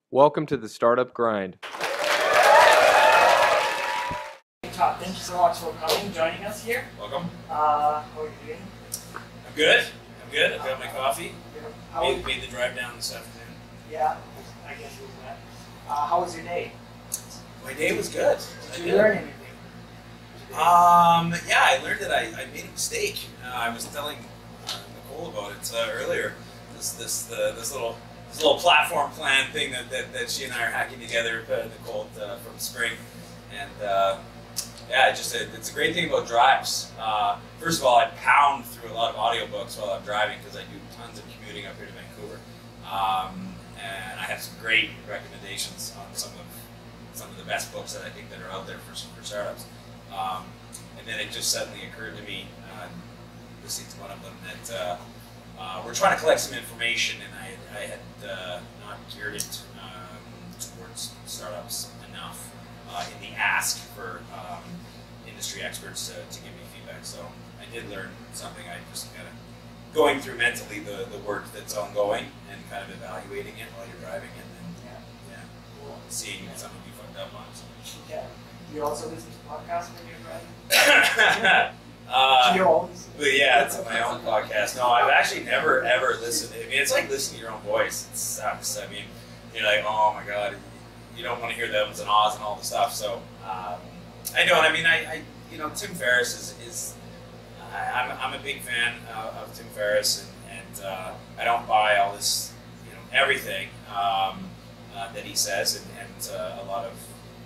Welcome to the Startup Grind. Todd, thank you so much for coming, joining us here. Welcome. How are you doing? I'm good. I've got my coffee. How Made the drive down this afternoon. Yeah, I guess it was that. How was your day? My day was good. Did you learn anything? Yeah, I learned that I made a mistake. I was telling Nicole about it earlier. This little platform plan thing that she and I are hacking together, Nicole, from spring, and yeah, it's a great thing about drives. First of all, I pound through a lot of audiobooks while I'm driving because I do tons of commuting up here to Vancouver, and I have some great recommendations on some of the best books that I think that are out there for startups. And then it just suddenly occurred to me, listening to one of them, that we're trying to collect some information, and I had not geared it towards startups enough in the ask for industry experts to give me feedback. So I did learn something. I just kind of going through mentally the work that's ongoing and kind of evaluating it while you're driving, and then Cool. seeing something you fucked up on. So. Yeah. Do you also listen to podcasts when you're driving? Do you always? But yeah, it's my own podcast. No, I've actually never ever listened. I mean, it's like listening to your own voice. It sucks. I mean, you're like, oh my god, you don't want to hear the ums and ahs and all the stuff. So I don't. I mean, I Tim Ferriss is I'm a big fan of Tim Ferriss, and I don't buy all this, everything that he says and a lot of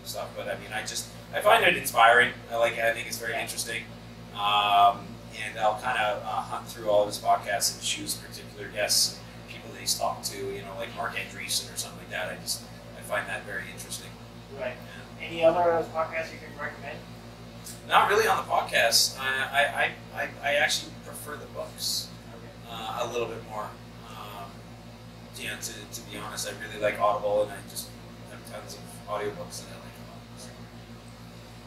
stuff. But I mean, I find it inspiring. I think it's very interesting. And I'll kind of hunt through all of his podcasts and choose particular guests and people that he's talked to, like Mark Andreessen or something like that. I find that very interesting. Right. Yeah. Any other podcasts you can recommend? Not really on the podcast. I actually prefer the books a little bit more. To be honest, I really like Audible, and I just have tons of audiobooks that I like a lot.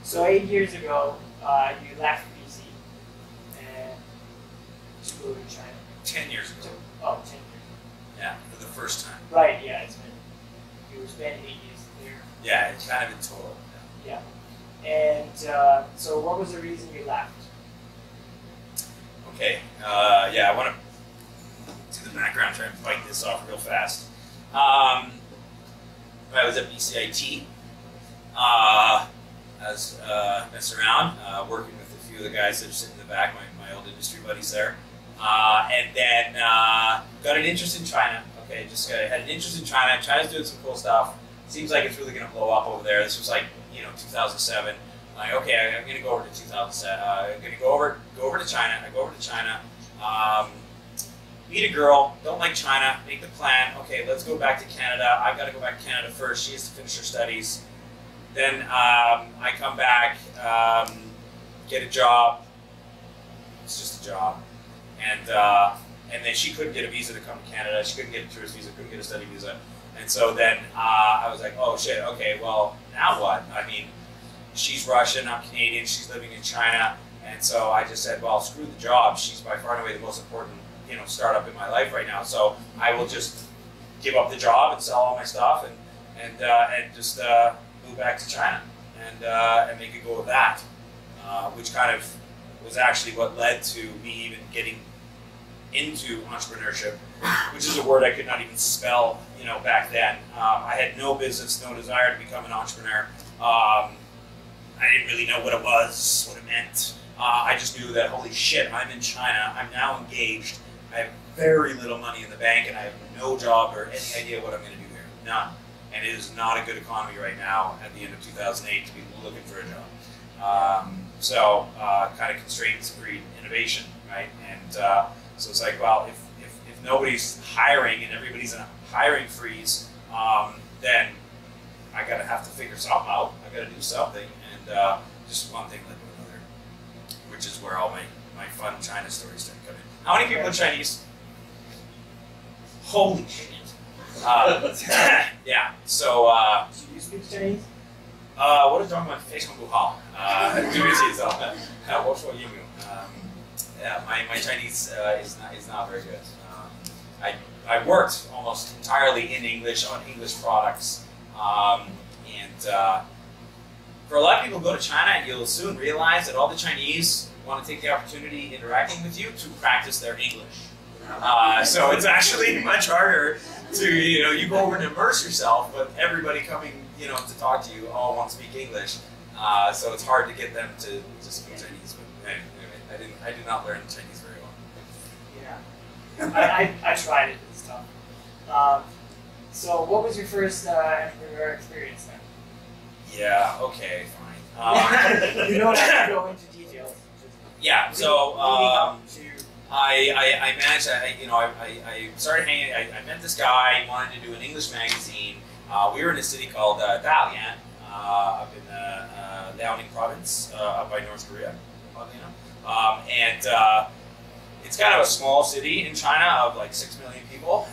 So 8 years ago, you left BC and to go to China. 10 years ago. Oh, 10 years. Yeah, for the first time. Right, yeah, you spent 8 years there. Yeah, it's kind of in total. Yeah. And so what was the reason you left? Okay, yeah, I want to do the background, try and bite this off real fast. I was at BCIT. I was messing around, working with a few of the guys that are sitting in the back, my old industry buddies there. And then got an interest in China. Okay, had an interest in China. China's doing some cool stuff. Seems like it's really going to blow up over there. This was like 2007. Like, okay, I'm going to go over to 2007. I'm going to go over to China. I go over to China. Meet a girl. Don't like China. Make the plan. Okay, let's go back to Canada. I've got to go back to Canada first. She has to finish her studies. Then I come back, get a job. It's just a job, and then she couldn't get a visa to come to Canada. She couldn't get a tourist visa. Couldn't get a study visa. And so then I was like, oh shit. Okay, well now what? I mean, she's Russian. I'm Canadian. She's living in China, and so I just said, well, screw the job. She's by far and away the most important startup in my life right now. So I will just give up the job and sell all my stuff and just move back to China and make a go of that, which kind of was actually what led to me even getting into entrepreneurship, which is a word I could not even spell, back then. I had no business, no desire to become an entrepreneur. I didn't really know what it was, what it meant. I just knew that, holy shit, I'm in China, I'm now engaged, I have very little money in the bank, and I have no job or any idea what I'm going to do here. None. And it is not a good economy right now at the end of 2008 to be looking for a job. So kind of constraints breed innovation, right? And so it's like, well, if nobody's hiring and everybody's in a hiring freeze, then I gotta have to figure something out. I gotta do something, and just one thing led to another, which is where all my fun China stories start coming. How many people are Chinese? Holy shit! Yeah. So. Do you speak Chinese? 我的中文非常不好，对不起，我说英语。Yeah, my Chinese is not very good. I worked almost entirely in English on English products, for a lot of people who go to China, you'll soon realize that all the Chinese want to take the opportunity interacting with you to practice their English. So it's actually much harder to, you go over and immerse yourself, but everybody coming, to talk to you all want to speak English. So it's hard to get them to speak Chinese. But anyway, I did not learn Chinese very well. Yeah, I tried it. It's tough. So what was your first entrepreneur experience then? Yeah. Okay. Fine. You don't have to go into details. Yeah. So Leading up to I managed. I started hanging. I met this guy. He wanted to do an English magazine. We were in a city called Dalian, up in Liaoning province, up by North Korea, oddly enough. And it's kind of a small city in China of like 6 million people.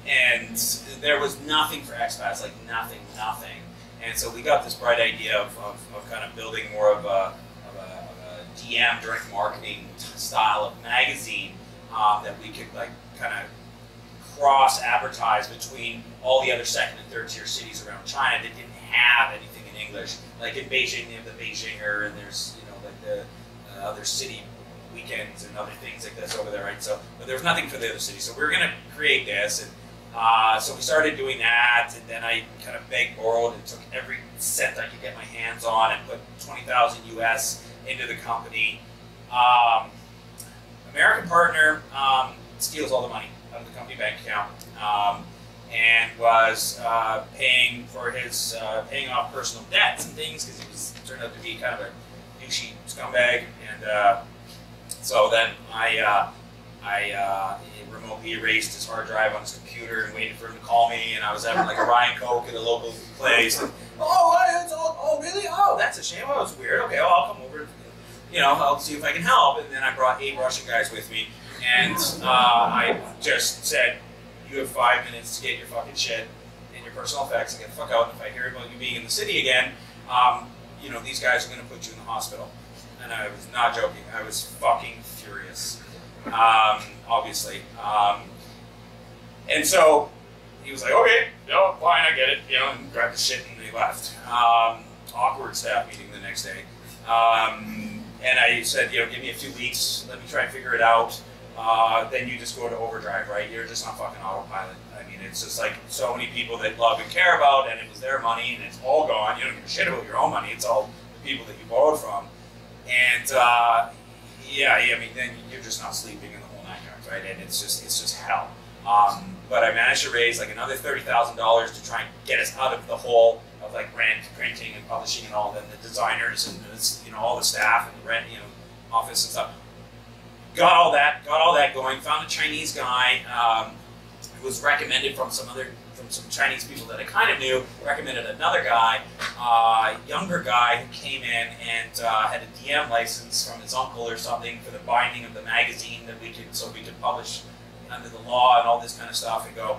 And there was nothing for expats, like nothing. And so we got this bright idea of kind of building more of a DM, direct marketing style of magazine that we could like kind of cross advertise between all the other second and third tier cities around China that didn't have anything in English. Like in Beijing, they have the Beijinger, and there's like the other city weekends and other things like this over there, right? So, but there was nothing for the other cities. So we were going to create this, and so we started doing that, and then I kind of begged, borrowed, and took every cent I could get my hands on and put 20,000 US into the company. American partner steals all the money out of the company bank account and was paying for his paying off personal debts and things because he turned out to be kind of a douchey scumbag. And so then I remotely erased his hard drive on his computer and waited for him to call me, and I was having like a Ryan Coke at a local place. And, oh, really? Oh, that's a shame. Oh, it's weird. Okay, well, I'll come over. I'll see if I can help. And then I brought 8 Russian guys with me, and I just said, you have 5 minutes to get your fucking shit and your personal effects and get the fuck out. And if I hear about you being in the city again, these guys are going to put you in the hospital. And I was not joking. I was fucking furious. Obviously. And so he was like, okay, fine, I get it, and grabbed his shit and they left. Awkward staff meeting the next day. And I said, give me a few weeks, let me try and figure it out. Then you just go to overdrive, right? You're just on fucking autopilot. I mean, it's just like so many people that love and care about, and it was their money and it's all gone. You don't give a shit about your own money. It's all the people that you borrowed from. And then you're just not sleeping in the whole 9 yards, right? And it's just hell. But I managed to raise like another $30,000 to try and get us out of the hole of like rent, printing, and publishing, and all. Then the designers and all the staff and the rent, office and stuff. Got all that going. Found a Chinese guy who was recommended from some Chinese people that I kind of knew. Recommended another guy, younger guy who came in and had a DM license from his uncle or something for the binding of the magazine that we could publish under the law and all this kind of stuff and go.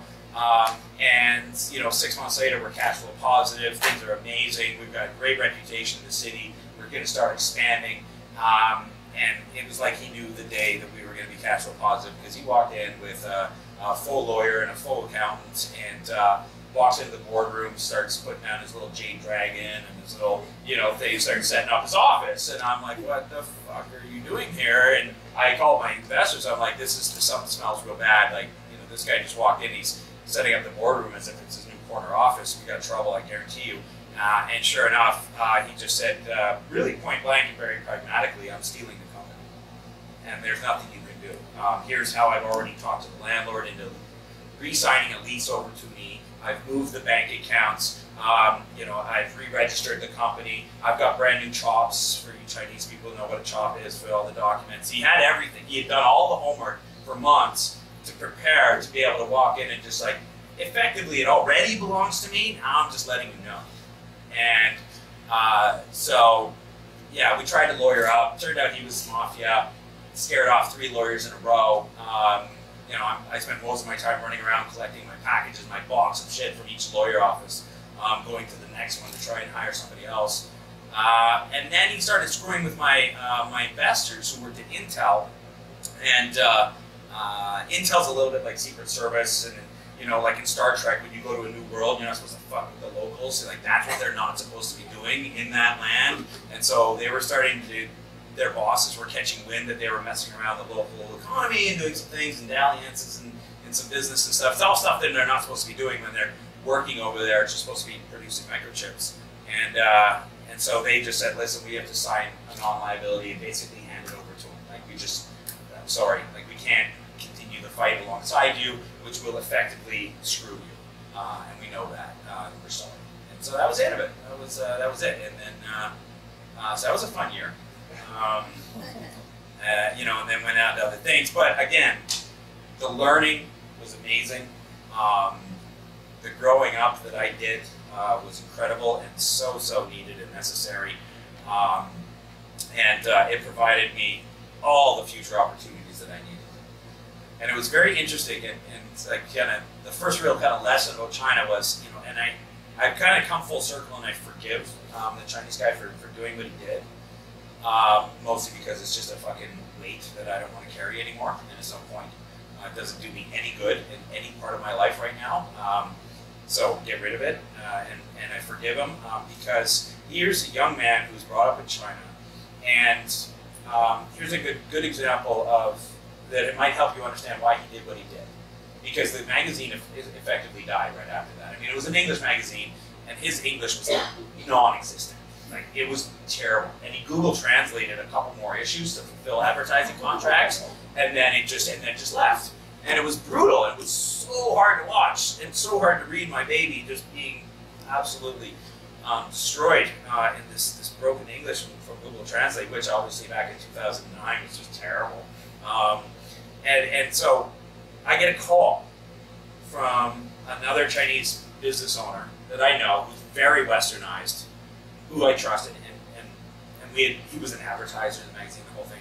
6 months later, we're cash flow positive. Things are amazing. We've got a great reputation in the city. We're going to start expanding. And it was like he knew the day that we were going to be cash flow positive because he walked in with a full lawyer and a full accountant and walks into the boardroom, starts putting down his little jade dragon and his little, thing, starts setting up his office. And I'm like, what the fuck are you doing here? And I called my investors. I'm like, something smells real bad. Like, this guy just walked in. He's setting up the boardroom as if it's his new corner office. We got trouble, I guarantee you. And sure enough, he just said, really point blank and very pragmatically, I'm stealing the company. And there's nothing you can do. Here's how I've already talked to the landlord into re-signing a lease over to me. I've moved the bank accounts. I've re-registered the company. I've got brand new chops for you Chinese people who know what a chop is, for all the documents. He had everything. He had done all the homework for months to prepare to be able to walk in and just like, effectively it already belongs to me. Now I'm just letting you know. And we tried to lawyer up. Turned out he was mafia. Scared off 3 lawyers in a row. I spent most of my time running around collecting my packages, my box of shit from each lawyer office, going to the next one to try and hire somebody else. And then he started screwing with my investors who worked at Intel, and Intel's a little bit like Secret Service, and you know, like in Star Trek, when you go to a new world, you're not supposed to fuck with the locals. So, like that's what they're not supposed to be doing in that land. And so they were starting to. Their bosses were catching wind that they were messing around the local economy and doing some things and dalliances and some business and stuff. It's all stuff that they're not supposed to be doing when they're working over there. It's just supposed to be producing microchips. And so they just said, listen, we have to sign a non-liability and basically hand it over to them. Like I'm sorry, like we can't continue the fight alongside you, which will effectively screw you. And we know that. We're sorry. And so that was the end of it. That was it. And then so that was a fun year. You know, and then went out to other things. But again, the learning was amazing. The growing up that I did was incredible and so needed and necessary. And it provided me all the future opportunities that I needed. And it was very interesting. And like kind of the first real kind of lesson about China was, you know, and I've kind of come full circle and I forgive the Chinese guy for doing what he did. Mostly because it's just a fucking weight that I don't want to carry anymore, and at some point it doesn't do me any good in any part of my life right now. So get rid of it, and I forgive him because here's a young man who's brought up in China, and here's a good example of that. It might help you understand why he did what he did, because the magazine effectively died right after that. I mean, it was an English magazine, and his English was non-existent. Like, it was terrible. And he Google translated a couple more issues to fulfill advertising contracts, and then it just left. And it was brutal. It was so hard to watch and so hard to read. My baby just being absolutely destroyed in this broken English from Google Translate, which obviously back in 2009 was just terrible. And so I get a call from another Chinese business owner that I know who's very westernized, who I trusted, and he was an advertiser in the magazine, the whole thing.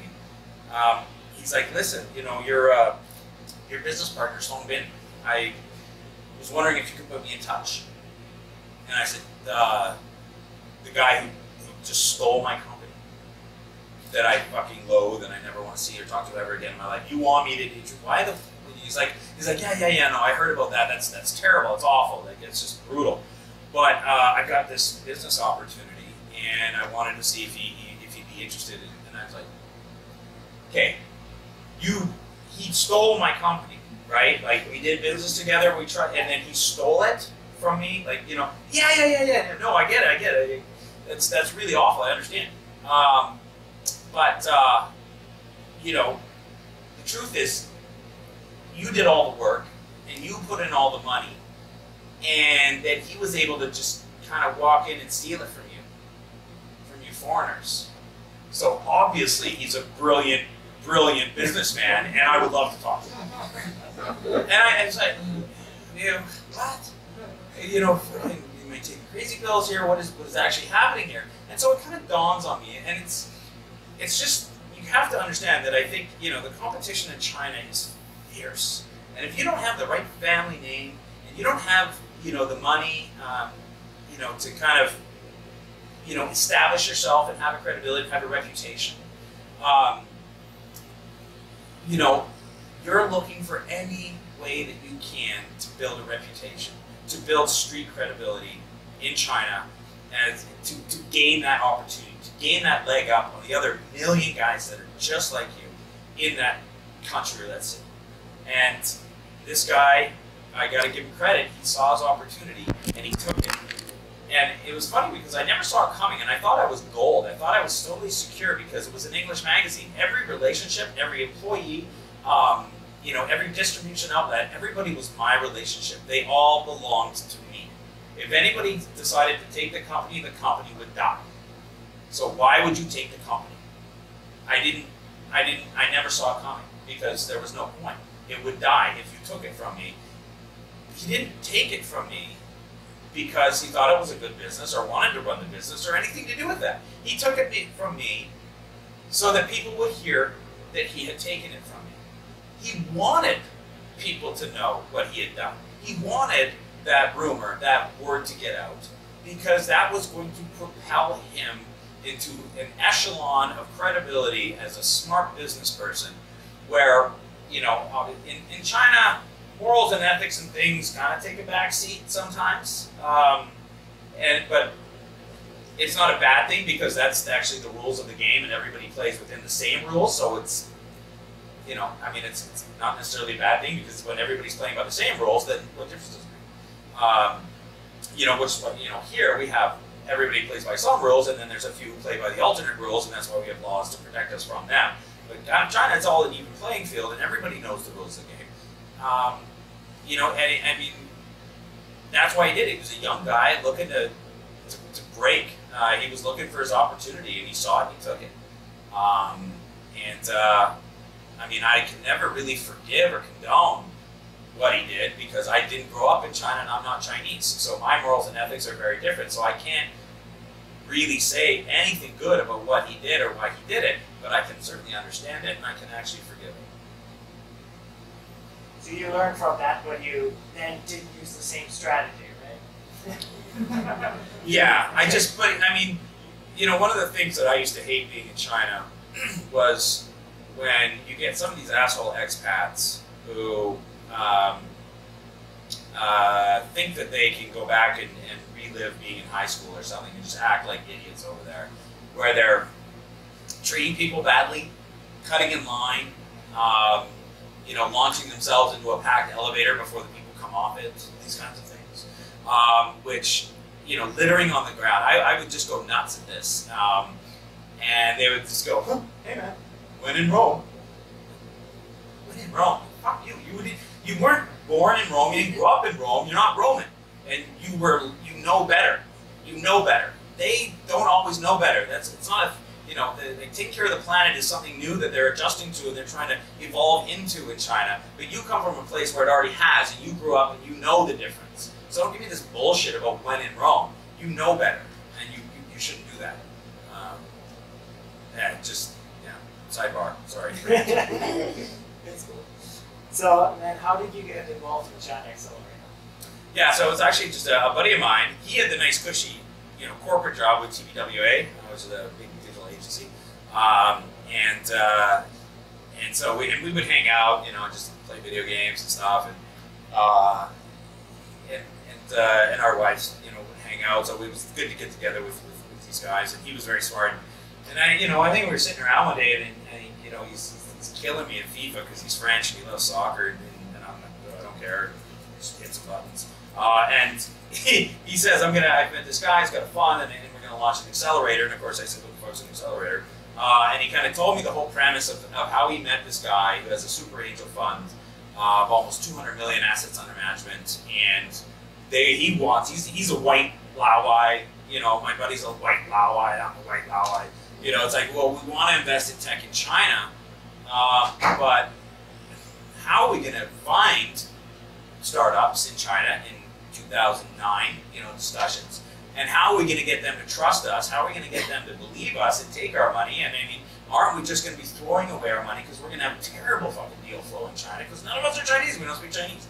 He's like, listen, you know, your business partner, Song Bin, I was wondering if you could put me in touch. And I said, the guy who just stole my company, that I fucking loathe and I never want to see or talk to ever again in my life. You want me to? Why the? He's like, yeah. No, I heard about that. That's terrible. It's awful. Like, it's just brutal. But I've got this business opportunity, and I wanted to see if he'd be interested in it. And I was like, okay, he stole my company, right? Like, we did business together, we tried, and then he stole it from me. Like, you know, yeah. No, I get it. That's really awful. I understand. But you know, the truth is, you did all the work, and you put in all the money, and that he was able to just kind of walk in and steal it from you foreigners. So obviously he's a brilliant businessman, and I would love to talk to him. And I was like, you know, what? You know, you may take crazy pills here. What is actually happening here? And so it kind of dawns on me, and it's just, you have to understand that I think, you know, the competition in China is fierce, and if you don't have the right family name, and you don't have, you know, the money, you know, to kind of, you know, establish yourself and have a credibility, have a reputation, you know, you're looking for any way that you can to build a reputation, to build street credibility in China, and to gain that opportunity, to gain that leg up on the other million guys that are just like you in that country, let's say. And this guy, I got to give him credit, he saw his opportunity and he took it. And it was funny because I never saw it coming, and I thought I was gold. I thought I was totally secure because it was an English magazine. Every relationship, every employee, you know, every distribution outlet, everybody was my relationship. They all belonged to me. If anybody decided to take the company would die. So why would you take the company? I never saw it coming because there was no point. It would die if you took it from me. He didn't take it from me because he thought it was a good business or wanted to run the business or anything to do with that. He took it from me so that people would hear that he had taken it from me. He wanted people to know what he had done. He wanted that rumor, that word to get out, because that was going to propel him into an echelon of credibility as a smart business person where you know, in China, morals and ethics and things kind of take a back seat sometimes. But it's not a bad thing because that's actually the rules of the game and everybody plays within the same rules. So it's, you know, I mean, it's not necessarily a bad thing because when everybody's playing by the same rules, then what difference does it make? You know, which, you know, here we have everybody plays by some rules and then there's a few who play by the alternate rules and that's why we have laws to protect us from them. But in China, it's all an even playing field and everybody knows the rules of the game. You know, and I mean, that's why he did it. He was a young guy looking to break. He was looking for his opportunity, and he saw it, and he took it. I mean, I can never really forgive or condone what he did because I didn't grow up in China, and I'm not Chinese. So my morals and ethics are very different. So I can't really say anything good about what he did or why he did it, but I can certainly understand it, and I can actually forgive it. So you learned from that, but you then didn't use the same strategy, right? Yeah, I mean, you know, one of the things that I used to hate being in China was when you get some of these asshole expats who think that they can go back and relive being in high school or something and just act like idiots over there, where they're treating people badly, cutting in line, you know, launching themselves into a packed elevator before the people come off it, these kinds of things. Which, you know, littering on the ground. I would just go nuts at this. And they would just go, huh, hey man, when in Rome. When in Rome? Fuck you. You weren't born in Rome, you didn't grow up in Rome, you're not Roman. And you know better. You know better. They don't always know better. It's not a, you know, they take care of the planet is something new that they're adjusting to and they're trying to evolve into in China. But you come from a place where it already has, and you grew up and you know the difference. So don't give me this bullshit about when in Rome. You know better, and you shouldn't do that. Sidebar. Sorry. That's cool. So then, how did you get involved in Chinaccelerator? Yeah, so it's actually just a buddy of mine. He had the nice cushy, you know, corporate job with TBWA, which is a big digital agency, and so we would hang out, you know, just play video games and stuff, and our wives, you know, would hang out. So it was good to get together with these guys, and he was very smart. And I think we were sitting around one day, and you know, he's killing me in FIFA because he's French and he loves soccer, and I don't care, just hit some buttons. And he says, I met this guy, he's got a fund, and we're going to launch an accelerator. And of course, I said, what the fuck's an accelerator? And he kind of told me the whole premise of how he met this guy who has a super angel fund of almost 200 million assets under management, and he's a white Lao-eye, you know, my buddy's a white Lao-eye, I'm a white Lao-eye. You know, it's like, well, we want to invest in tech in China, but how are we going to find startups in China in 2009, you know, discussions, and how are we going to get them to trust us? How are we going to get them to believe us and take our money? And I mean, aren't we just going to be throwing away our money because we're going to have terrible fucking deal flow in China because none of us are Chinese, we don't speak Chinese.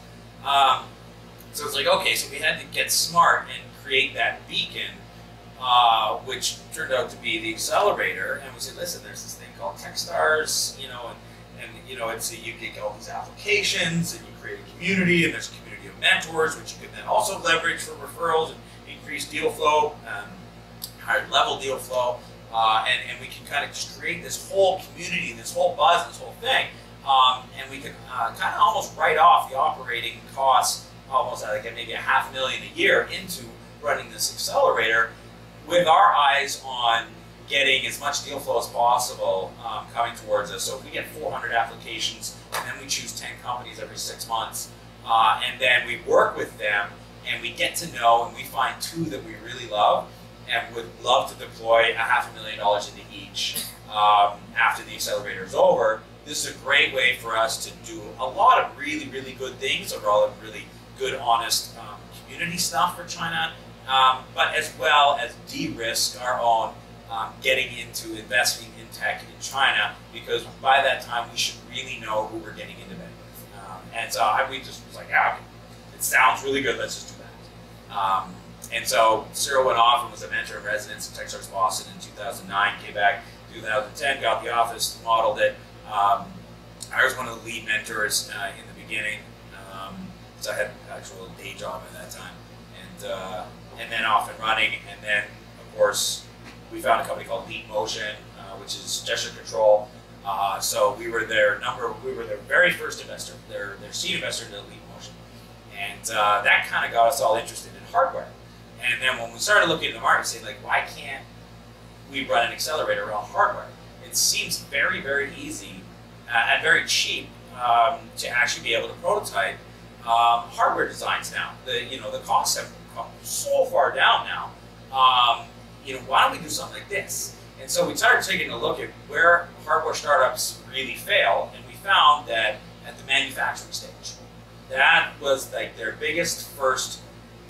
So it's like, okay, so we had to get smart and create that beacon, which turned out to be the accelerator. And we said, listen, there's this thing called Techstars, you know, and you know, it's you get all these applications, and you create a community, and there's a community of mentors, which you can then also leverage for referrals and increase deal flow, higher level deal flow, and we can kind of just create this whole community, this whole buzz, this whole thing, and we can kind of almost write off the operating costs, almost like maybe $500,000 a year into running this accelerator, with our eyes on getting as much deal flow as possible coming towards us. So if we get 400 applications, and then we choose 10 companies every 6 months, and then we work with them, and we get to know, and we find 2 that we really love, and would love to deploy $500,000 into each after the accelerator is over. This is a great way for us to do a lot of really, really good things, a lot of really good, honest community stuff for China, but as well as de-risk our own getting into investing in tech in China, because by that time we should really know who we're getting into bed with. And so we just was like, okay, it sounds really good, let's just do that. And so Cyril went off and was a mentor in residence at Techstars Boston in 2009, came back in 2010, got the office, modeled it, I was one of the lead mentors in the beginning. So I had an actual day job at that time, and then off and running, and then of course we found a company called Lead Motion, which is gesture control. So we were their very first investor, their seed investor into Lead Motion, and that kind of got us all interested in hardware. And then when we started looking at the market, saying like, why can't we run an accelerator around hardware? It seems very, very easy and very cheap to actually be able to prototype hardware designs now. The costs have come so far down now. Why don't we do something like this? And so we started taking a look at where hardware startups really fail, and we found that at the manufacturing stage, that was like their biggest first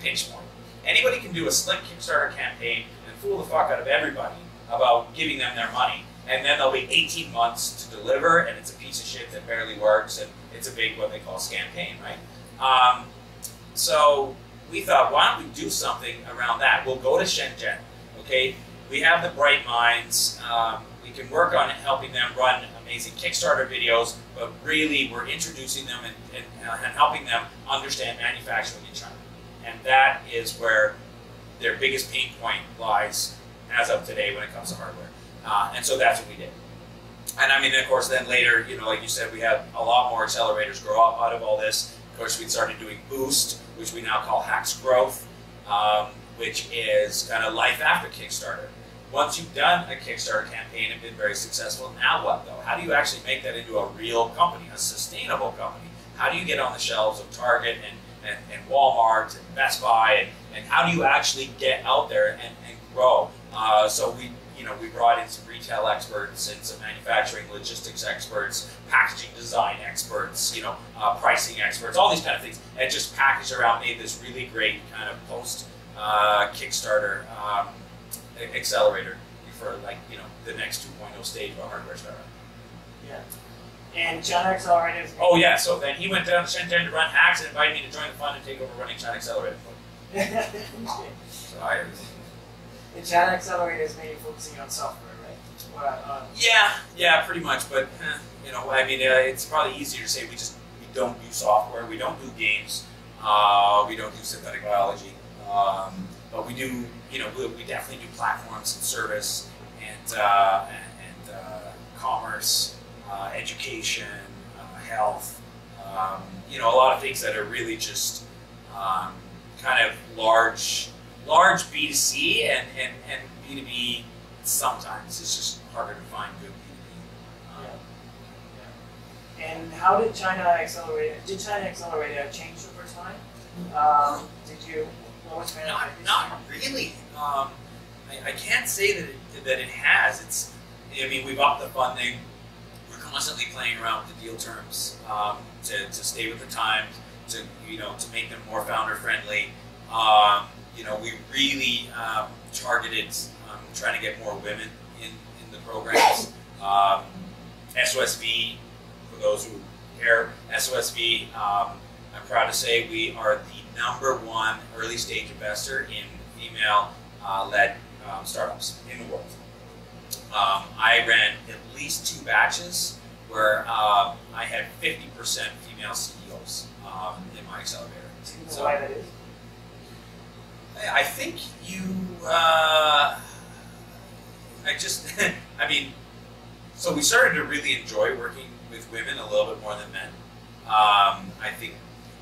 pinch point. Anybody can do a slick Kickstarter campaign and fool the fuck out of everybody about giving them their money, and then they'll be 18 months to deliver, and it's a piece of shit that barely works, and it's a big, what they call, campaign, right? So we thought, why don't we do something around that? We'll go to Shenzhen, okay? We have the bright minds. We can work on helping them run amazing Kickstarter videos, but really we're introducing them and helping them understand manufacturing in China. And that is where their biggest pain point lies as of today when it comes to hardware. And so that's what we did. And I mean, of course, then later, like you said, we had a lot more accelerators grow up out of all this. Of course, we started doing Boost, which we now call Hacks Growth, which is kind of life after Kickstarter. Once you've done a Kickstarter campaign and been very successful, now what though? How do you actually make that into a real company, a sustainable company? How do you get on the shelves of Target and Walmart and Best Buy, and how do you actually get out there and grow? So we brought in some retail experts and some manufacturing logistics experts, packaging design experts, pricing experts, all these kind of things, and just packaged around, made this really great kind of post Kickstarter accelerator for the next 2.0 stage of a hardware startup. Yeah. And Chinaccelerator is... Oh yeah, so then he went down to Shenzhen to run Hacks and invited me to join the fund and take over running Chinaccelerator. So I... The Chinaccelerator is mainly focusing on software, right? Yeah, pretty much. But it's probably easier to say we don't do software, we don't do games, we don't do synthetic biology, but we do. We definitely do platforms and service and commerce, education, health. A lot of things that are really just kind of large B2C and B2B sometimes. It's just harder to find good B2B. Yeah. And how did Chinaccelerator change the first time? Not really. I can't say that it has. We've upped the funding. We're constantly playing around with the deal terms to stay with the times, to make them more founder friendly. We really targeted trying to get more women in the programs. SOSV, for those who care, SOSV, I'm proud to say we are the #1 early stage investor in female-led startups in the world. I ran at least 2 batches where I had 50% female CEOs in my accelerator. Do you know why that is? I think so we started to really enjoy working with women a little bit more than men. I think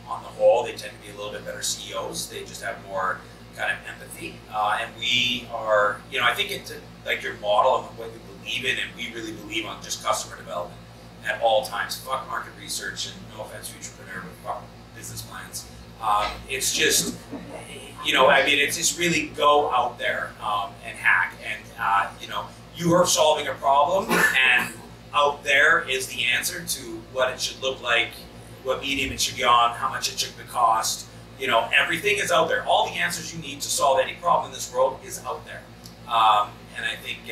on the whole, they tend to be a little bit better CEOs. They just have more kind of empathy. And we are, I think it's like your model and what you believe in, and we really believe on just customer development at all times. Fuck market research, and no offense, futurepreneur, but fuck business plans. It's just, it's just really go out there and hack. And, you are solving a problem, and out there is the answer to what it should look like, what medium it should be on, how much it should cost. Everything is out there. All the answers you need to solve any problem in this world is out there. And I think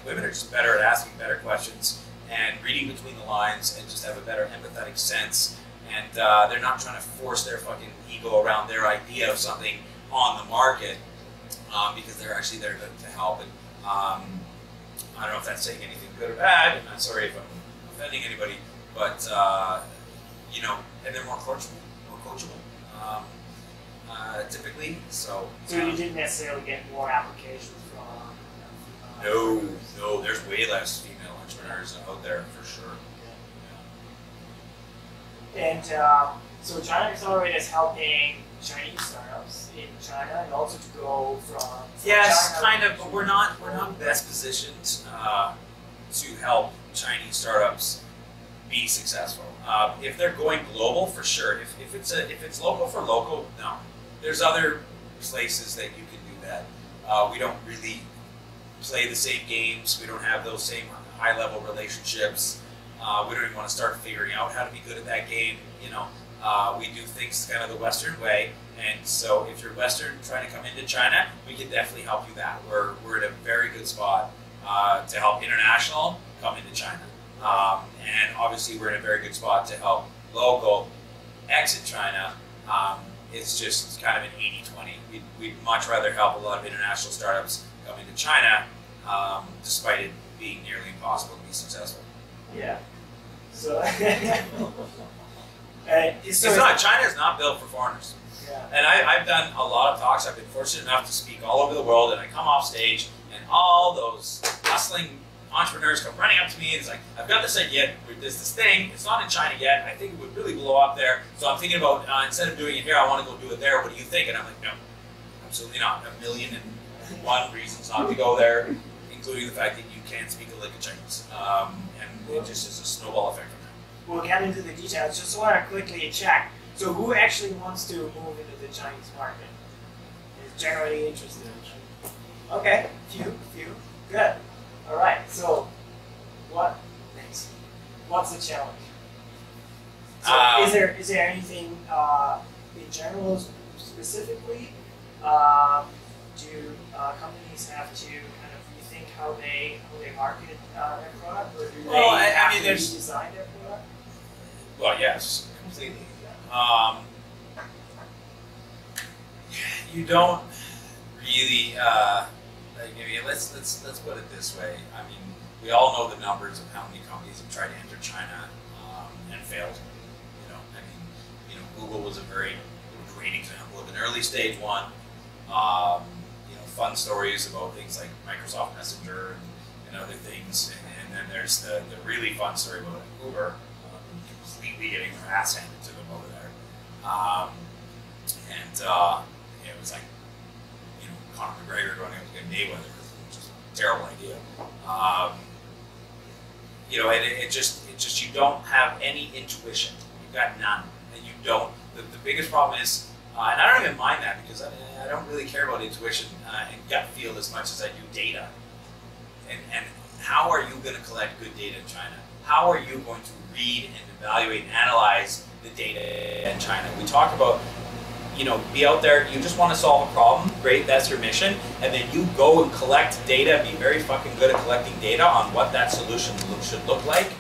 women are just better at asking better questions and reading between the lines, and just have a better empathetic sense. And they're not trying to force their fucking ego around their idea of something on the market, because they're actually there to help. And I don't know if that's saying anything good or bad, and I'm sorry if I'm offending anybody, but you know, and they're more coachable, typically. So you didn't necessarily get more applications from. No, there's way less female entrepreneurs out there for sure. And so Chinaccelerator is helping Chinese startups in China and also to go from Yes, China kind of, but we're not best positioned to help Chinese startups be successful. If they're going global, for sure. If it's local for local, no. There's other places that you can do that. We don't really play the same games. We don't have those same high-level relationships. We don't even want to start figuring out how to be good at that game. You know, we do things kind of the Western way. And so, if you're Western trying to come into China, we can definitely help you that. We're in a very good spot to help international come into China. And obviously, we're in a very good spot to help local exit China. It's just kind of an 80-20. We'd much rather help a lot of international startups come into China, despite it being nearly impossible to be successful. Yeah. So, China is not built for foreigners. Yeah. And I've done a lot of talks. I've been fortunate enough to speak all over the world, and I come off stage, and all those hustling entrepreneurs come running up to me, and it's like, I've got this idea, there's this thing, it's not in China yet, I think it would really blow up there, so I'm thinking about, instead of doing it here, I want to go do it there, what do you think? And I'm like, no, absolutely not. 1,000,001 reasons not to go there, including the fact that you can't speak a lick of Chinese. And it just is a snowball effect from that. We'll get into the details. Just want to quickly check. So who actually wants to move into the Chinese market? Is generally interested. Okay, few. Good. All right. So what's the challenge? So is there anything in general specifically? Do companies have to kind of rethink how they market their product, or do they have to redesign their product? Well, yes, completely. You don't really. Let's put it this way. I mean, we all know the numbers of how many companies have tried to enter China and failed. Google was a very great example of an early stage one. Fun stories about things like Microsoft Messenger and other things, and then there's the really fun story about Uber completely getting their ass handed to them over there. It was like, Conor McGregor going against Mayweather, which is a terrible idea. It just you don't have any intuition. You've got none, and you don't. The biggest problem is, and I don't even mind that because I don't really care about intuition and gut feel as much as I do data. And how are you going to collect good data in China? How are you going to read and evaluate and analyze the data in China? We talk about, be out there, you just want to solve a problem, great, that's your mission, and then you go and collect data, be very fucking good at collecting data on what that solution should look like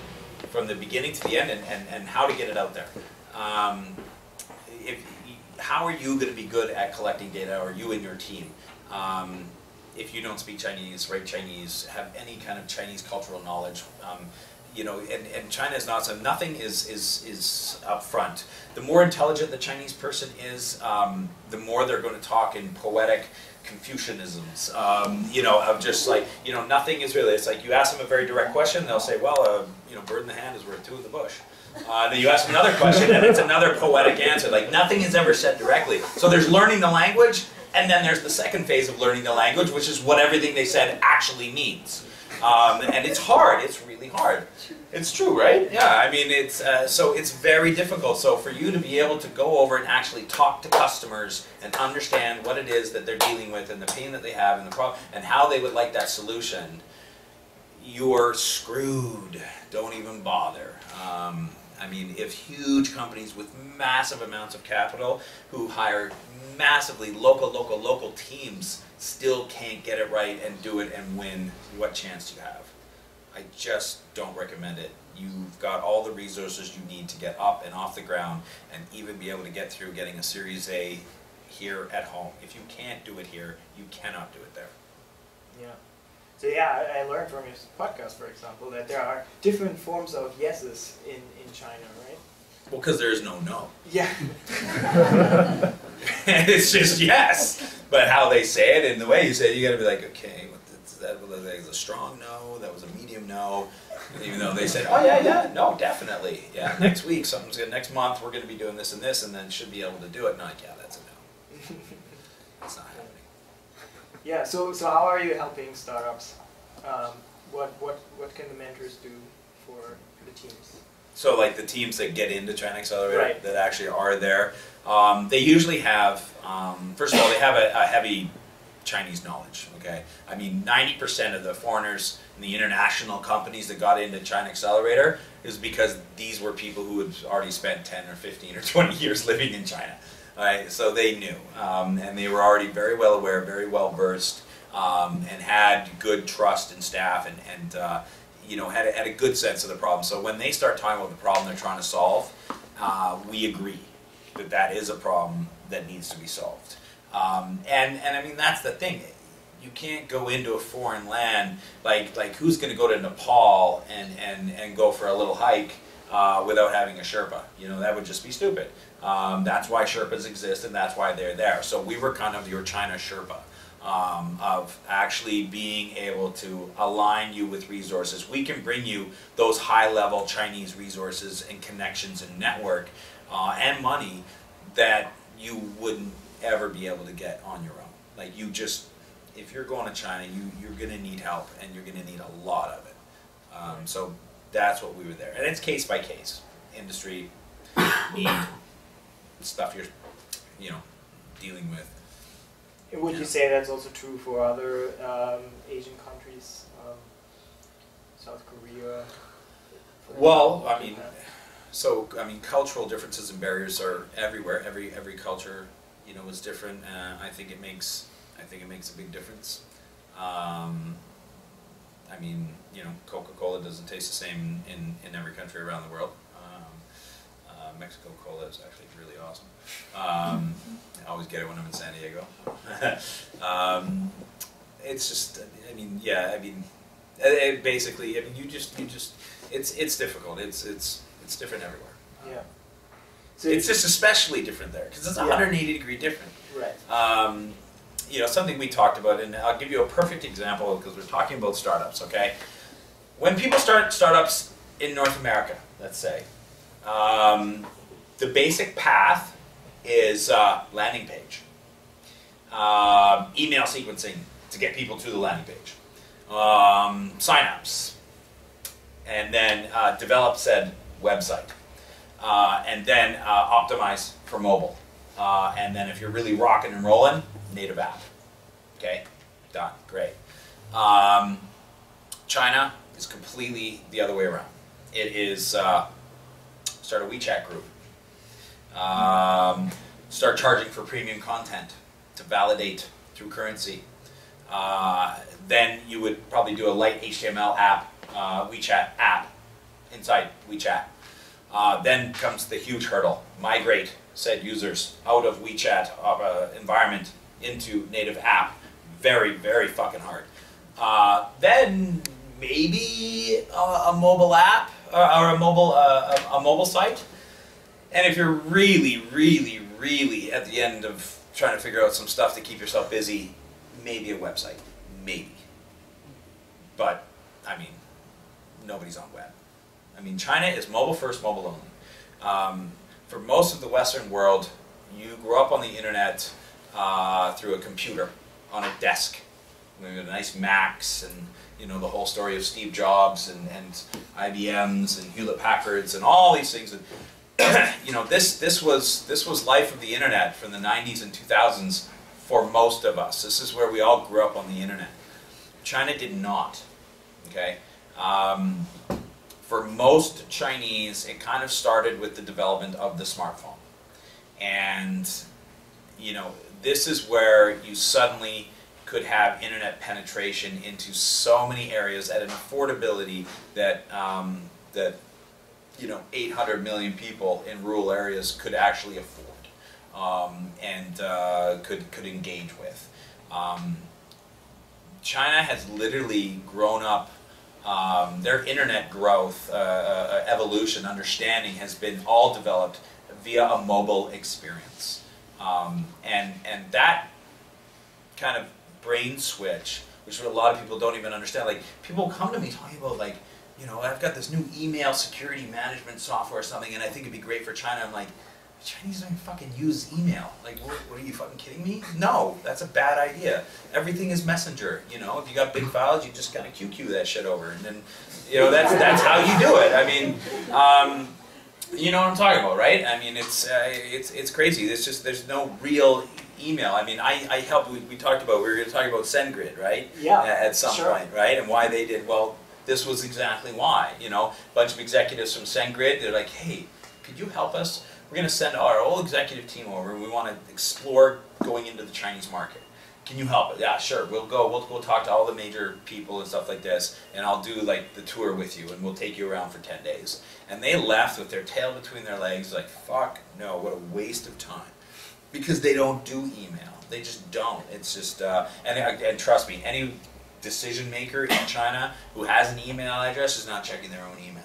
from the beginning to the end and how to get it out there. How are you going to be good at collecting data, or you and your team? If you don't speak Chinese, write Chinese, have any kind of Chinese cultural knowledge, and China is not, so nothing is up front. The more intelligent the Chinese person is, the more they're going to talk in poetic Confucianisms, of just like, nothing is really, it's like you ask them a very direct question, they'll say, well, bird in the hand is worth two in the bush. Then you ask another question, and it's another poetic answer. Like, nothing is ever said directly. So there's learning the language, and then there's the second phase of learning the language, which is what everything they said actually means. And it's hard. It's really hard. It's true, right? Yeah. I mean, so it's very difficult. So for you to be able to go over and actually talk to customers and understand what it is that they're dealing with and the pain that they have and the problem and how they would like that solution, you're screwed. Don't even bother. I mean, if huge companies with massive amounts of capital who hire massively local teams still can't get it right and do it and win, what chance do you have? I just don't recommend it. You've got all the resources you need to get up and off the ground and even be able to get through getting a Series A here at home. If you can't do it here, you cannot do it there. Yeah. So yeah, I learned from your podcast, for example, that there are different forms of yeses in China, right? Well, because there is no no. Yeah. It's just yes. But how they say it and the way you say it, you got to be like, okay, that was a strong no, that was a medium no. Even though they said, oh yeah, no, definitely. Yeah, next week, something's good. Next month, we're going to be doing this, and then should be able to do it. And I'm like, yeah, that's a no. It's not happening. Yeah, so how are you helping startups? What can the mentors do for the teams? So like the teams that get into Chinaccelerator, right, that actually are there, they usually have, first of all, they have a heavy Chinese knowledge, okay? I mean, 90% of the foreigners and the international companies that got into Chinaccelerator is because these were people who had already spent 10 or 15 or 20 years living in China. Right, so they knew, and they were already very well aware, very well versed, and had good trust in staff, and you know, had a good sense of the problem. So when they start talking about the problem they're trying to solve, we agree that that is a problem that needs to be solved. And I mean, that's the thing. You can't go into a foreign land like who's going to go to Nepal and go for a little hike without having a Sherpa? You know, that would just be stupid. That's why Sherpas exist, and that's why they're there. So we were kind of your China Sherpa, of actually being able to align you with resources. We can bring you those high-level Chinese resources and connections and network and money that you wouldn't ever be able to get on your own. Like, you just, if you're going to China, you're going to need help, and you're going to need a lot of it. So that's what we were there. And it's case by case. Industry, need, stuff you're, you know, dealing with. Would you say that's also true for other Asian countries, South Korea? Well, I mean, so I mean, cultural differences and barriers are everywhere. Every culture, you know, is different. I think it makes a big difference. I mean, you know, Coca-Cola doesn't taste the same in every country around the world. Mexico Cola is actually really awesome. I always get it when I'm in San Diego. It's just, I mean, yeah, I mean, basically, I mean, you just, it's difficult. It's different everywhere. Yeah. So it's just especially different there because it's 180-degree different. Right. You know, something we talked about, and I'll give you a perfect example because we're talking about startups. Okay, when people start startups in North America, let's say. The basic path is landing page, email sequencing to get people to the landing page, signups, and then develop said website, and then optimize for mobile, and then if you're really rocking and rolling, native app. Okay, done, great. China is completely the other way around. It is start a WeChat group. Start charging for premium content to validate through currency. Then you would probably do a light HTML app, WeChat app inside WeChat. Then comes the huge hurdle, migrate said users out of WeChat environment into native app. Very, very fucking hard. Then maybe a mobile app or a mobile site. And if you're really, really, really at the end of trying to figure out some stuff to keep yourself busy, maybe a website, maybe. But I mean, nobody's on web. I mean, China is mobile first, mobile only. For most of the Western world, you grew up on the internet through a computer on a desk with nice Macs and, you know, the whole story of Steve Jobs and IBMs and Hewlett Packards and all these things. You know, this was life of the internet from the 90s and 2000s for most of us. This is where we all grew up on the internet. China did not. Okay. For most Chinese, it kind of started with the development of the smartphone. And, you know, this is where you suddenly could have internet penetration into so many areas at an affordability that, you know, 800 million people in rural areas could actually afford and could engage with. China has literally grown up. Their internet growth, evolution, understanding has been all developed via a mobile experience, and that kind of brain switch, which a lot of people don't even understand. Like, people come to me talking about, like, you know, I've got this new email security management software or something, and I think it'd be great for China. I'm like, the Chinese don't even fucking use email. Like, what are you fucking kidding me? No, that's a bad idea. Everything is Messenger. You know, if you got big files, you just kind of QQ that shit over, and then, you know, that's how you do it. I mean, you know what I'm talking about, right? I mean, it's crazy. There's no real email. I mean, I helped. We talked about. We were going to talk about SendGrid, right? Yeah. At some point, right? And why they did well. This was exactly why. You know, a bunch of executives from SendGrid. They're like, hey, could you help us? We're going to send our whole executive team over. We want to explore going into the Chinese market. Can you help us? Yeah, sure. We'll go. We'll go talk to all the major people and stuff like this, and I'll do like the tour with you, and we'll take you around for 10 days. And they left with their tail between their legs, like, fuck no, what a waste of time, because they don't do email. They just don't. It's just and trust me, any decision maker in China who has an email address is not checking their own email.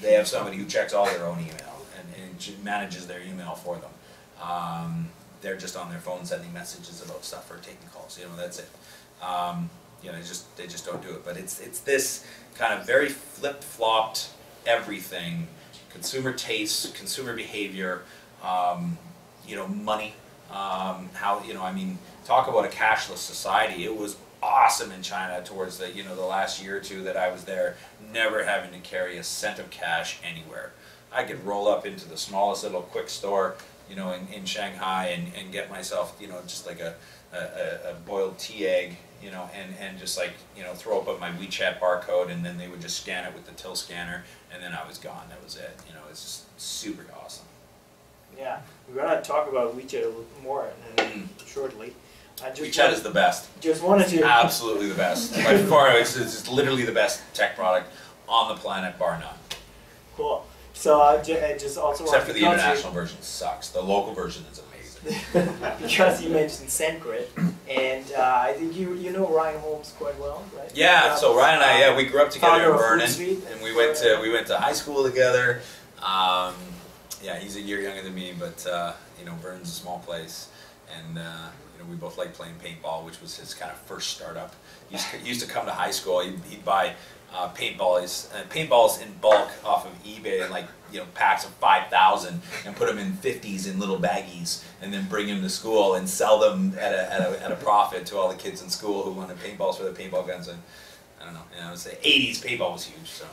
They have somebody who checks all their own email and manages their email for them. They're just on their phone sending messages about stuff or taking calls. You know, that's it. You know, they just don't do it. But it's this kind of very flip-flopped everything, consumer tastes, consumer behavior, you know, money. How, you know, I mean, talk about a cashless society. It was awesome in China towards the, you know, the last year or two that I was there, never having to carry a cent of cash anywhere. I could roll up into the smallest little quick store, you know, in Shanghai and get myself, you know, just like a boiled tea egg, you know, and just like, you know, throw up my WeChat barcode, and then they would just scan it with the till scanner, and then I was gone. That was it. You know, it's just super awesome. Yeah, we're gonna talk about WeChat a little more shortly. WeChat is the best. Just wanted to absolutely the best. By far, it's literally the best tech product on the planet, bar none. Cool. So just also except for the international version sucks. The local version is amazing. Because you mentioned SendGrid, and I think you know Ryan Holmes quite well, right? Yeah. So Ryan and I, we grew up together in Vernon, and we went to high school together. Yeah, he's a year younger than me, but you know, Vernon's a small place, and you know, we both like playing paintball, which was his kind of first startup. He used to come to high school. He'd buy paintballs in bulk off of eBay, and, like, you know, packs of 5,000, and put them in 50s in little baggies, and then bring them to school and sell them at a profit to all the kids in school who wanted paintballs for their paintball guns. And I don't know, you know, it was the 80s. Paintball was huge, so.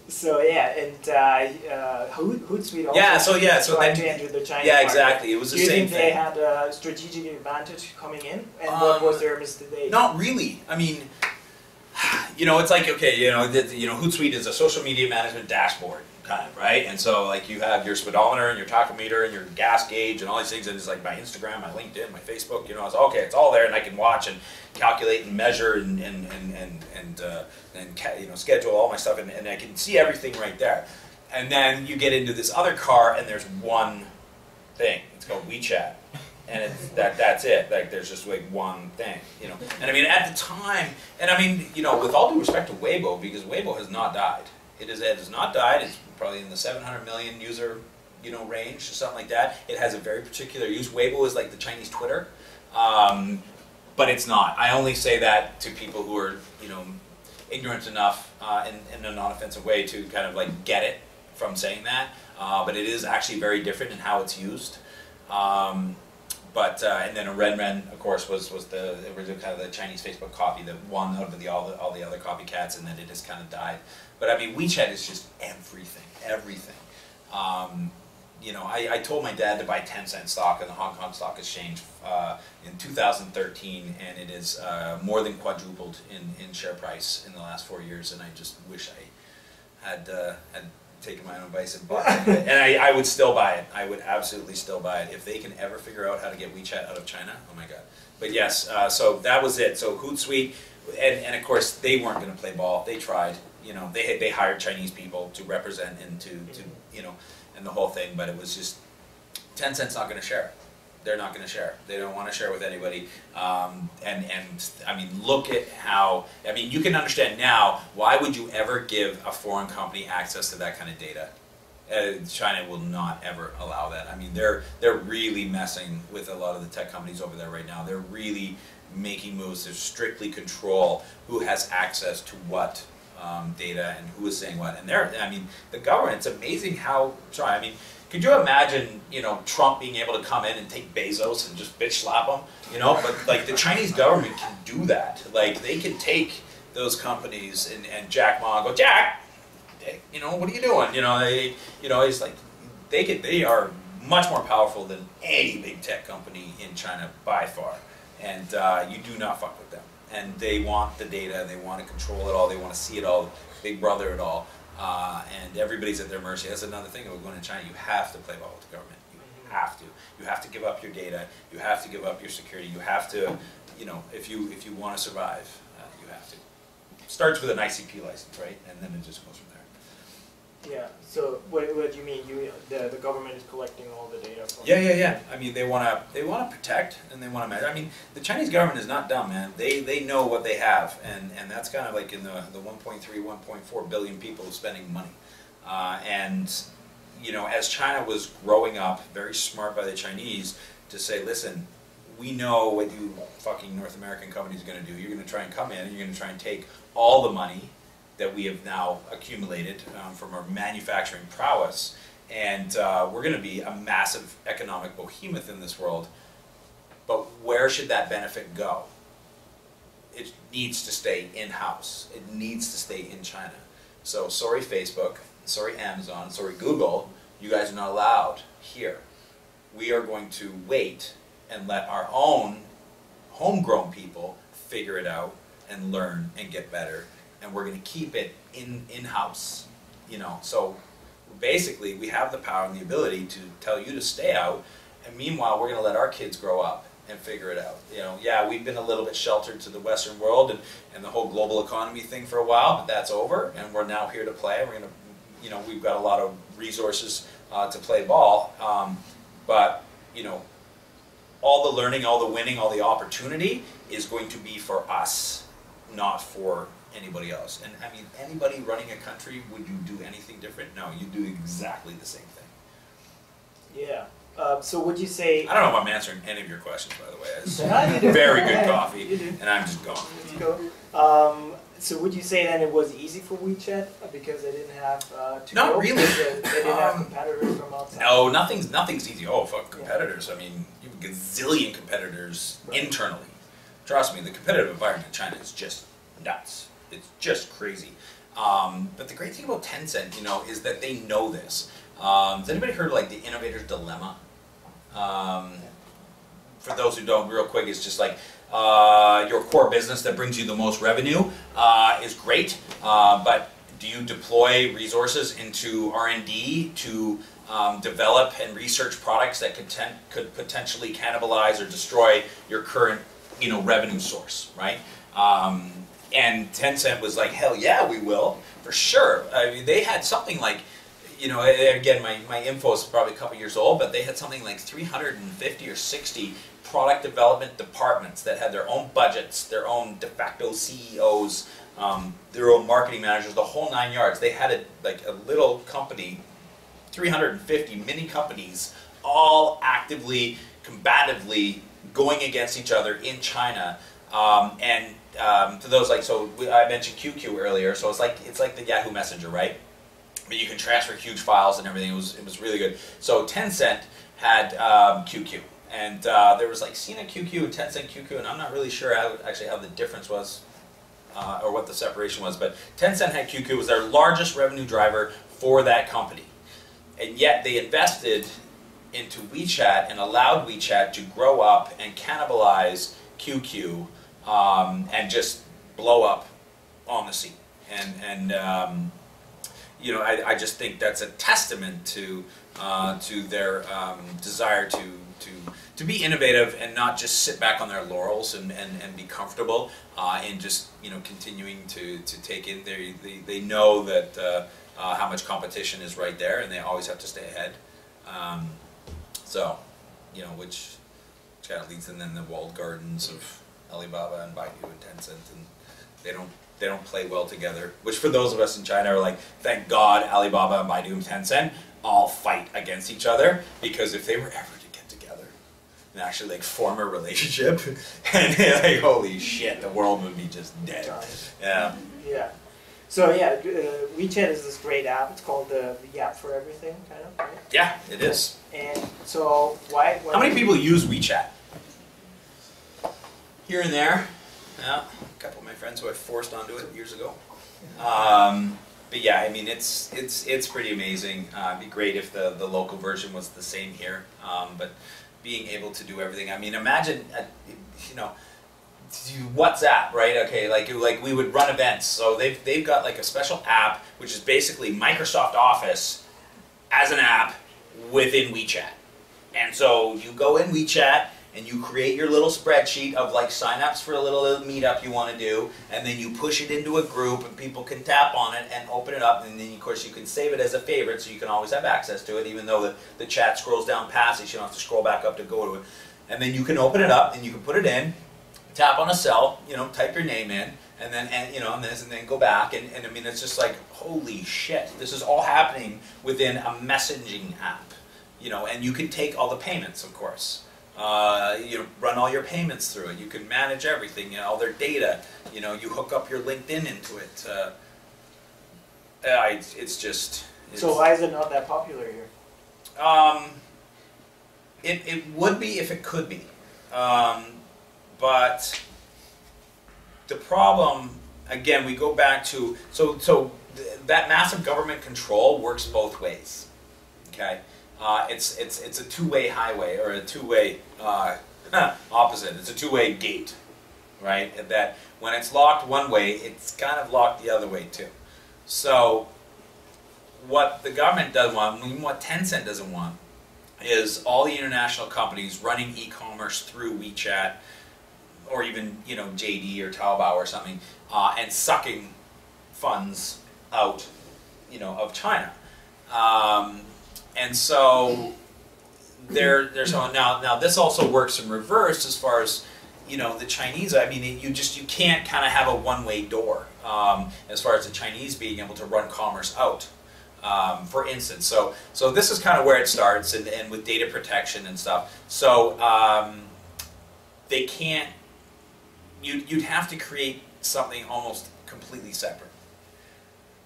So yeah, and Hootsuite also tried to enter the Chinese yeah, market. Exactly. It was the same thing. Do you think they had a strategic advantage coming in, and what was their mistake? Not really. I mean, you know, it's like, okay, you know, Hootsuite is a social media management dashboard, kind of, right? And so, like, you have your speedometer and your tachometer and your gas gauge and all these things, and it's like my Instagram, my LinkedIn, my Facebook, you know, it's okay, it's all there, and I can watch and calculate and measure and you know, schedule all my stuff, and I can see everything right there. And then you get into this other car, and there's one thing. It's called WeChat. And it's that's it. Like, there's just like one thing, you know. And I mean, at the time, and I mean, you know, with all due respect to Weibo, because Weibo has not died. It has not died. It's probably in the 700 million user, you know, range or something like that. It has a very particular use. Weibo is like the Chinese Twitter, but it's not. I only say that to people who are, you know, ignorant enough in a non-offensive way to kind of like get it from saying that. But it is actually very different in how it's used. And then a Renren, of course, was the original kind of the Chinese Facebook copy that won out of all the other copycats, and then it just kind of died. But I mean, WeChat is just everything. You know, I told my dad to buy 10-cent stock in the Hong Kong Stock Exchange in 2013, and it is more than quadrupled in share price in the last 4 years, and I just wish I had taken my own advice and bought it. And I would still buy it. I would absolutely still buy it if they can ever figure out how to get WeChat out of China. Oh my God. But yes, so that was it. So Hootsuite, and of course they weren't going to play ball. They tried. You know, they hired Chinese people to represent and to you know, and the whole thing. But it was just 10 cents not going to share it. They're not going to share. They don't want to share with anybody. And I mean, look at how, I mean, you can understand now, why would you ever give a foreign company access to that kind of data? China will not ever allow that. I mean, they're really messing with a lot of the tech companies over there right now. They're really making moves to strictly control who has access to what data and who is saying what. And I mean, the government, it's amazing how, I mean, could you imagine, you know, Trump being able to come in and take Bezos and just bitch slap him, you know? But like the Chinese government can do that. Like they can take those companies and Jack Ma and go, Jack, you know, what are you doing? You know, it's like they are much more powerful than any big tech company in China by far. And you do not fuck with them. And they want the data, they want to control it all, they want to see it all, big brother it all. And everybody's at their mercy. That's another thing about going to China. You have to play ball with the government. You have to. You have to give up your data. You have to give up your security. You have to, you know, if you want to survive, you have to. It starts with an ICP license, right? And then it just goes from there. Yeah. So what do you mean? The government is collecting all the data from? Yeah. I mean, they want to protect and they want to manage. I mean, the Chinese government is not dumb, man. They know what they have, and that's kind of like in the 1.3, 1.4 billion people spending money, and you know, as China was growing up, very smart by the Chinese to say, listen, we know what you fucking North American companies are going to do. You're going to try and come in and you're going to try and take all the money that we have now accumulated from our manufacturing prowess, and we're going to be a massive economic behemoth in this world. But where should that benefit go? It needs to stay in-house. It needs to stay in China. So sorry Facebook, sorry Amazon, sorry Google, you guys are not allowed here. We are going to wait and let our own homegrown people figure it out and learn and get better. And we're going to keep it in-house, you know. So basically, we have the power and the ability to tell you to stay out, and meanwhile, we're going to let our kids grow up and figure it out. You know, yeah, we've been a little bit sheltered to the Western world and the whole global economy thing for a while, but that's over, and we're now here to play. We're going to, you know, we've got a lot of resources to play ball, but you know, all the learning, all the winning, all the opportunity is going to be for us, not for anybody else. And I mean, anybody running a country, would you do anything different? No, you do exactly the same thing. Yeah. So would you say... I don't know if I'm answering any of your questions, by the way. It's you do. very good coffee, and I'm just going. So would you say then it was easy for WeChat because they didn't have to Not go? really. They didn't have competitors from outside? No, nothing's easy. Oh, fuck competitors. I mean, you have a gazillion competitors internally. Trust me, the competitive environment in China is just nuts. It's just crazy. But the great thing about Tencent, you know, is that they know this. Has anybody heard of like the innovator's dilemma? For those who don't, real quick, it's just like your core business that brings you the most revenue is great, but do you deploy resources into R&D to develop and research products that could potentially cannibalize or destroy your current, you know, revenue source, right? And Tencent was like, hell yeah, we will, for sure. I mean, they had something like, you know, again, my info is probably a couple years old, but they had something like 350 or 60 product development departments that had their own budgets, their own de facto CEOs, their own marketing managers, the whole 9 yards. They had like a little company, 350 mini companies, all actively, combatively going against each other in China. To those like, so I mentioned QQ earlier, so it's like the Yahoo Messenger, right? But you can transfer huge files and everything. It was really good. So Tencent had QQ, and there was like Sina QQ and Tencent QQ, and I'm not really sure how the difference was or what the separation was. But Tencent had QQ. It was their largest revenue driver for that company, and yet they invested into WeChat and allowed WeChat to grow up and cannibalize QQ and just blow up on the scene. And you know, I just think that's a testament to their desire to be innovative and not just sit back on their laurels and be comfortable and just, you know, continuing to take in. They know that how much competition is right there, and they always have to stay ahead. So, you know, which leads, and then the walled gardens of Alibaba and Baidu and Tencent, and they don't play well together. Which for those of us in China are like, thank God Alibaba and Baidu and Tencent all fight against each other, because if they were ever to get together and actually like form a relationship, and like holy shit, the world would be just dead. Yeah. Yeah. So yeah, WeChat is this great app. It's called the app for everything, kind of. Right? Yeah, it is. And so why How many people use WeChat? Here and there. Yeah, a couple of my friends who I forced onto it years ago. But yeah, I mean, it's pretty amazing. It'd be great if the local version was the same here. But being able to do everything. I mean, imagine, you know, WhatsApp, right? Okay, like we would run events. So they've got like a special app, which is basically Microsoft Office as an app within WeChat. And so you go in WeChat and you create your little spreadsheet of like signups for a little meetup you want to do, and then you push it into a group and people can tap on it and open it up, and then of course you can save it as a favorite so you can always have access to it, even though the chat scrolls down past it, you don't have to scroll back up to go to it. And then you can open it up and you can put it in, tap on a cell, you know, type your name in, and then and then go back, and I mean, it's just like, holy shit, this is all happening within a messaging app, you know, and you can take all the payments, of course. You know, run all your payments through it. You can manage everything, you know, all their data. You know, you hook up your LinkedIn into it. It's just. So why is it not that popular here? It would be if it could be, but the problem, again, we go back to that massive government control works both ways. Okay. It's a two-way highway, or a two-way opposite. It's a two-way gate, right? That when it's locked one way, it's kind of locked the other way too. So what the government doesn't want, even what Tencent doesn't want, is all the international companies running e-commerce through WeChat, or even, you know, JD or Taobao or something, and sucking funds out, you know, of China. And so there's now this also works in reverse as far as, you know, the Chinese. I mean, you can't kind of have a one-way door as far as the Chinese being able to run commerce out. For instance, so this is kind of where it starts, and with data protection and stuff. So they can't. You'd have to create something almost completely separate,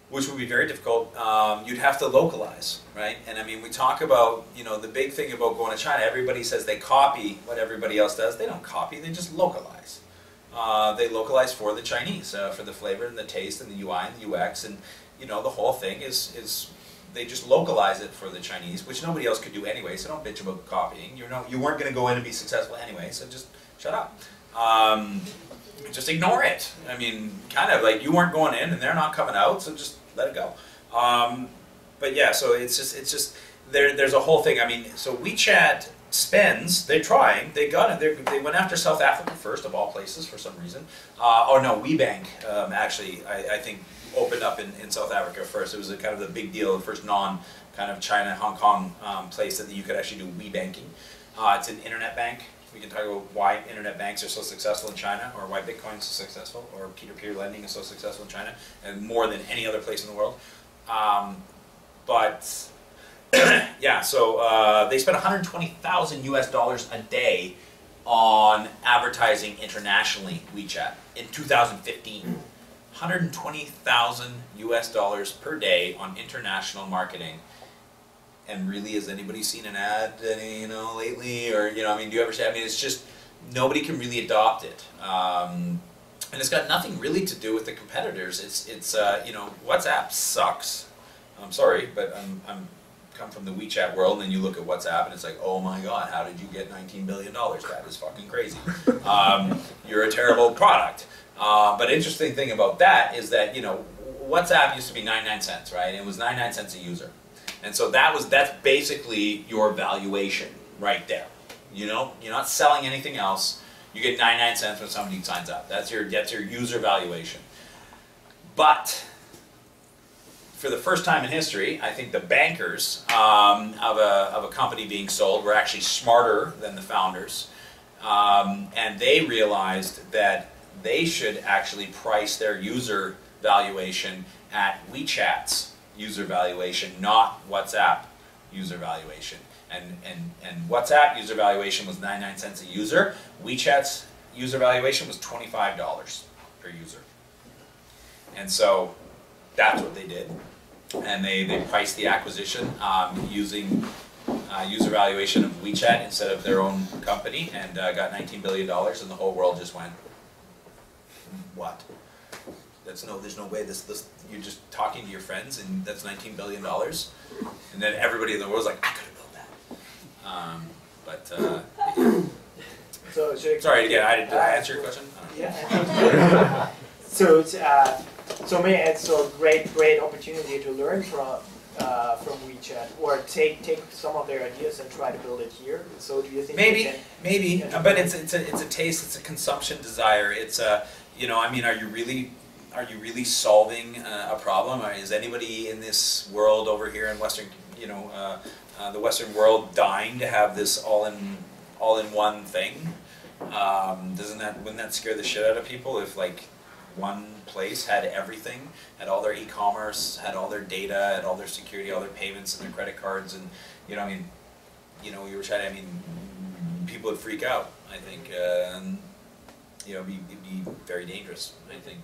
which would be very difficult. You'd have to localize, right? And I mean, we talk about, you know, the big thing about going to China, everybody says they copy what everybody else does. They don't copy, they just localize. They localize for the Chinese, for the flavor and the taste and the UI and the UX, and, you know, the whole thing is they just localize it for the Chinese, which nobody else could do anyway, so don't bitch about copying. You know, you weren't going to go in and be successful anyway, so just shut up. Just ignore it. I mean, kind of like you weren't going in and they're not coming out, so just let it go. But yeah, so it's just there's a whole thing. I mean, so WeChat spends, they're trying, they got it. They went after South Africa first of all places for some reason. Or no, WeBank actually I think opened up in South Africa first. It was kind of the big deal, the first kind of China, Hong Kong place that you could actually do WeBanking. It's an internet bank. We can talk about why internet banks are so successful in China, or why Bitcoin is so successful, or peer-to-peer lending is so successful in China, and more than any other place in the world. But yeah, so they spent $120,000 US a day on advertising internationally, WeChat, in 2015. $120,000 US per day on international marketing. And really, has anybody seen an ad, you know, lately? Or, you know, I mean, do you ever say, I mean, it's just, nobody can really adopt it. And it's got nothing really to do with the competitors. It's you know, WhatsApp sucks. I'm sorry, but I'm come from the WeChat world, and then you look at WhatsApp, and it's like, oh my God, how did you get $19 billion? That is fucking crazy. You're a terrible product. But interesting thing about that is that, you know, WhatsApp used to be 99 cents, right? It was 99 cents a user. And so that's basically your valuation right there. You know, you're not selling anything else. You get 99 cents when somebody signs up. That's your user valuation. But for the first time in history, I think the bankers of a company being sold were actually smarter than the founders. And they realized that they should actually price their user valuation at WeChat's user valuation, not WhatsApp user valuation. And WhatsApp user valuation was 99 cents a user. WeChat's user valuation was $25 per user. And so that's what they did. And they priced the acquisition using user valuation of WeChat instead of their own company, and got $19 billion, and the whole world just went, what? There's no way you're just talking to your friends and that's $19 billion? And then everybody in the world was like, I could have built that. So sorry again, did I answer your question? Yeah. So it's a great opportunity to learn from WeChat, or take some of their ideas and try to build it here. So do you think maybe, but it's a taste, it's a consumption desire. It's I mean, are you really solving a problem? Or is anybody in this world over here in Western, the Western world dying to have this all-in-one thing? Wouldn't that scare the shit out of people if like one place had everything, had all their e-commerce, had all their data, had all their security, all their payments and their credit cards, and people would freak out, I think, and it'd be very dangerous, I think.